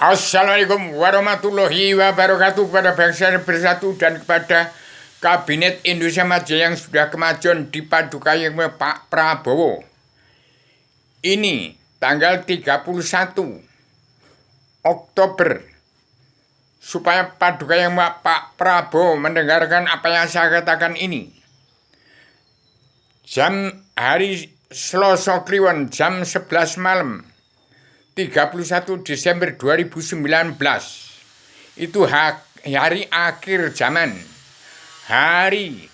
Assalamualaikum warahmatullahi wabarakatuh kepada bangsa yang bersatu dan kepada Kabinet Indonesia Maju yang sudah kemajuan dipadukan Pak Prabowo. Ini tanggal 31 Oktober supaya paduka yang Pak Prabowo mendengarkan apa yang saya katakan ini. Jam hari Selasa Kliwon jam 11 malam 31 Desember 2019 itu hari akhir zaman, hari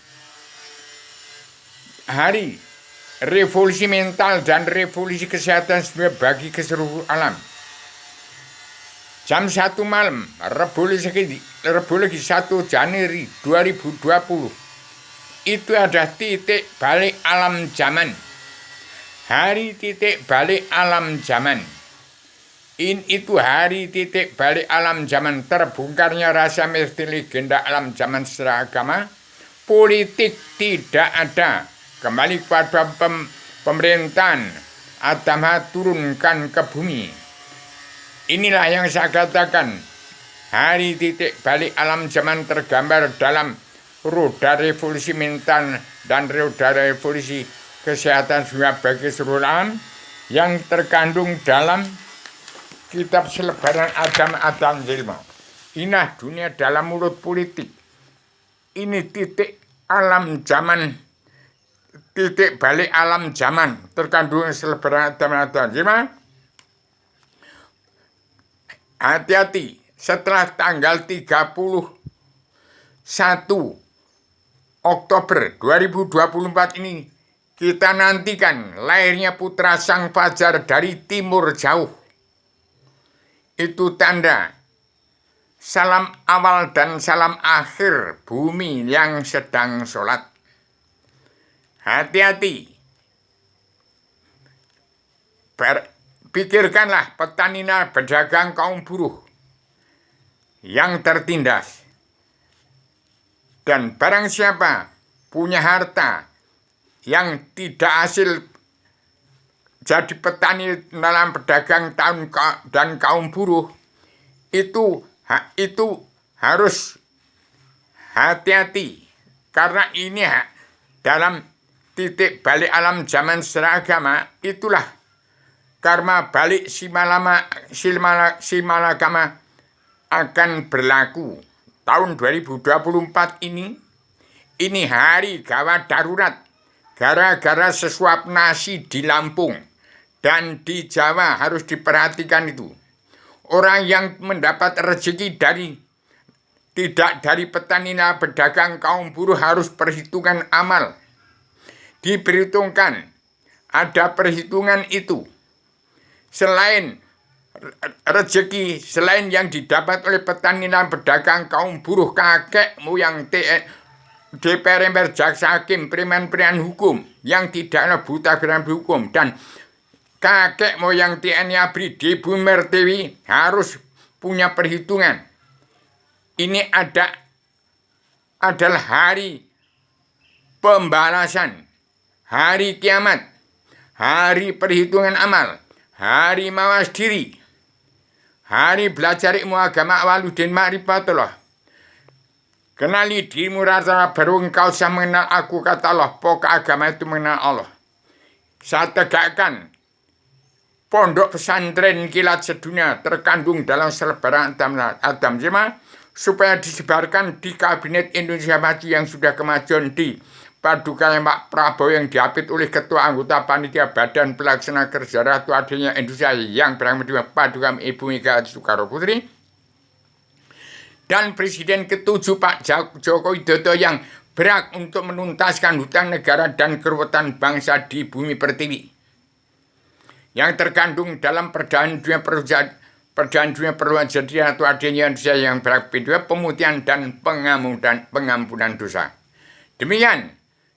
revolusi mental dan revolusi kesehatan bagi keseluruhan alam. Jam 1 malam Rabu lagi 1 Januari 2020 itu ada titik balik alam zaman, hari titik balik alam zaman. Itu hari titik balik alam zaman, terbongkarnya rasa misteri legenda alam zaman secara agama. Politik tidak ada, kembali kepada pemerintahan agama turunkan ke bumi. Inilah yang saya katakan, hari titik balik alam zaman tergambar dalam roda revolusi mental dan roda revolusi kesehatan semua bagi seluruh alam yang terkandung dalam Kitab Selebaran Adam Zilma. Inah dunia dalam mulut politik. Ini titik alam zaman, titik balik alam zaman terkandung Selebaran Adam Zilma. Hati-hati, setelah tanggal 31 Oktober 2024 ini kita nantikan lahirnya putra sang fajar dari timur jauh. Itu tanda salam awal dan salam akhir bumi yang sedang sholat. Hati-hati. Pikirkanlah petani dan pedagang kaum buruh yang tertindas. Dan barang siapa punya harta yang tidak hasil jadi petani dalam pedagang dan kaum buruh, itu harus hati-hati. Karena ini dalam titik balik alam zaman secara agama, itulah karma balik simalakama akan berlaku. Tahun 2024 ini hari gawat darurat gara-gara sesuap nasi di Lampung. Dan di Jawa harus diperhatikan itu. Orang yang mendapat rezeki tidak dari petani dan pedagang kaum buruh harus perhitungan amal. Diperhitungkan, ada perhitungan itu. Selain rezeki, selain yang didapat oleh petani dan pedagang kaum buruh, kakek moyang DPR, jaksa hakim, preman-preman hukum yang tidaklah buta dalam hukum, dan kakek moyang TNI ABRI di Ibu Mertiwi harus punya perhitungan. Ini adalah hari pembalasan, hari kiamat, hari perhitungan amal, hari mawas diri, hari belajar ilmu agama waludin ma'rifatullah. Kenali dirimu rasa baru engkau bisa mengenal aku, kata Allah. Pokok agama itu mengenal Allah. Saya tegakkan pondok pesantren kilat sedunia terkandung dalam Selebaran Adam Zilma supaya disebarkan di Kabinet Indonesia Maju yang sudah kemajuan di paduka Pak Prabowo yang diapit oleh Ketua Anggota Panitia Badan Pelaksana Kerja Ratu adanya Indonesia yang bernama paduka Ibu Megawati Soekarno Putri dan Presiden ke-7 Pak Joko Widodo yang berhak untuk menuntaskan hutang negara dan keruwetan bangsa di bumi pertiwi yang terkandung dalam Perjanjian Dunia Perjanjian Ratu adanya Indonesia yang berbeda pemutihan dan pengampunan dosa. Demikian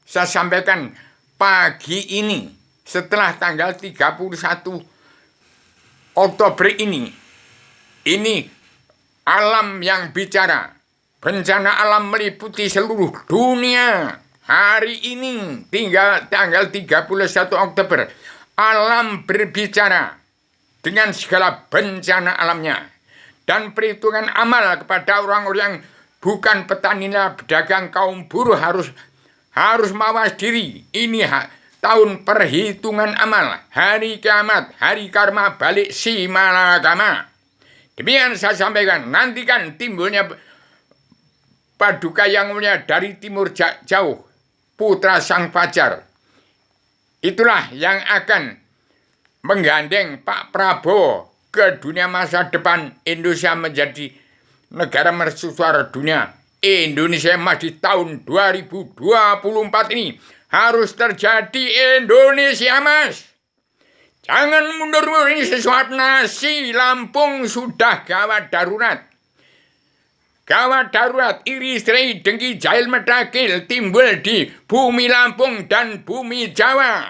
saya sampaikan pagi ini setelah tanggal 31 Oktober ini alam yang bicara, bencana alam meliputi seluruh dunia. Hari ini tanggal 31 Oktober alam berbicara dengan segala bencana alamnya. dan perhitungan amal kepada orang-orang yang bukan petani, pedagang, kaum buruh harus mawas diri. Ini tahun perhitungan amal, hari kiamat, hari karma balik si malakama. Demikian saya sampaikan, nantikan timbulnya Paduka yang mulia dari timur jauh, putra sang fajar. Itulah yang akan menggandeng Pak Prabowo ke dunia masa depan. Indonesia menjadi negara mercusuar dunia. Indonesia emas di tahun 2024 ini harus terjadi Indonesia emas. Jangan mundur-mundur, ini sesuatu nasi. Lampung sudah gawat darurat. Gawat darurat, iri serai, dengki, jahil, medakil timbul di bumi Lampung dan bumi Jawa.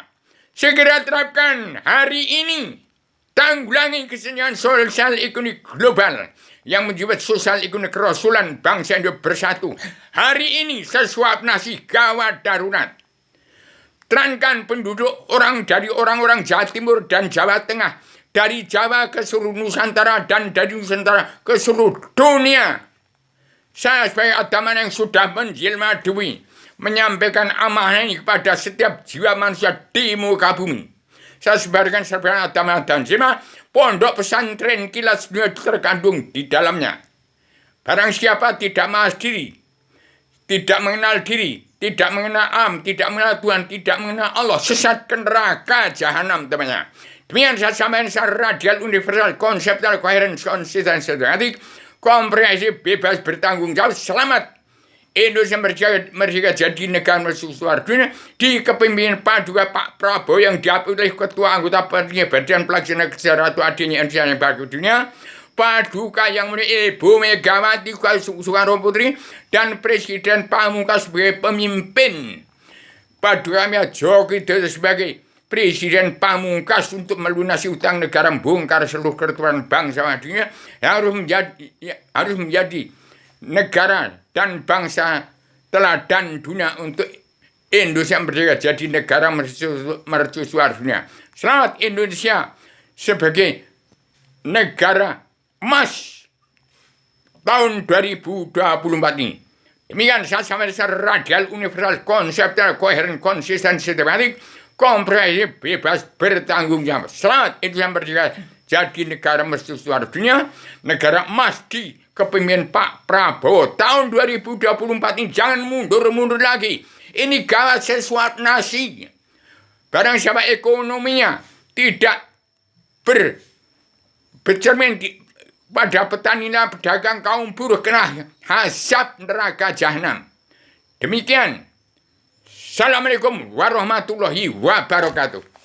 Segera terapkan hari ini. Tanggulangi kesenjangan sosial ekonomi global yang menjiwat sosial ekonomi kerasulan bangsa Indonesia bersatu. Hari ini sesuap nasi gawat darurat. Terangkan penduduk dari orang-orang Jawa Timur dan Jawa Tengah, dari Jawa ke seluruh Nusantara dan dari Nusantara ke seluruh dunia. Saya sebagai agama yang sudah menjelma diri menyampaikan amanah ini kepada setiap jiwa manusia di muka bumi. Saya sebarkan serbakan agama dan jemaah pondok pesantren Kilas Dunia terkandung di dalamnya. Barang siapa tidak mawas diri, tidak mengenal diri, tidak mengenal alam, tidak mengenal Tuhan, tidak mengenal Allah, sesat ke neraka jahanam temannya. Demikian saya sampaikan secara radial, universal, konseptual, koheren, konsisten, sistematik, komprehensif, bebas, bertanggung jawab. Selamat Indonesia merdeka jadi negara mercusuar dunia di kepemimpinan Paduka Pak Prabowo yang diapit oleh Ketua Anggota Badan Pelaksana Kesejahteraan adanya Indonesia yang baru dunia, Paduka yang mulia Ibu Megawati Soekarno Putri dan Presiden Pamungkas sebagai pemimpin, Paduka Jokowi Widodo sebagai Presiden Pamungkas untuk melunasi utang negara, bongkar seluruh kerugian bangsa dunia yang harus menjadi negara dan bangsa teladan dunia untuk Indonesia merdeka jadi negara mercusuar dunia. Selamat Indonesia sebagai negara emas tahun 2024 ini. Demikian saya sampaikan secara radial, universal, konseptual, koheren, konsisten, sistematik, komprehensif, bebas, bertanggung jawab. Selamat Indonesia merdeka jadi negara mercusuar dunia, negara emas di kepemimpinan Pak Prabowo tahun 2024 ini. Jangan mundur-mundur lagi. Ini gawat sesuatu nasi. Barang siapa ekonominya tidak bercermin pada petani dan pedagang kaum buruh, kena hasab neraka jahanam. Demikian. Assalamualaikum warahmatullahi wabarakatuh.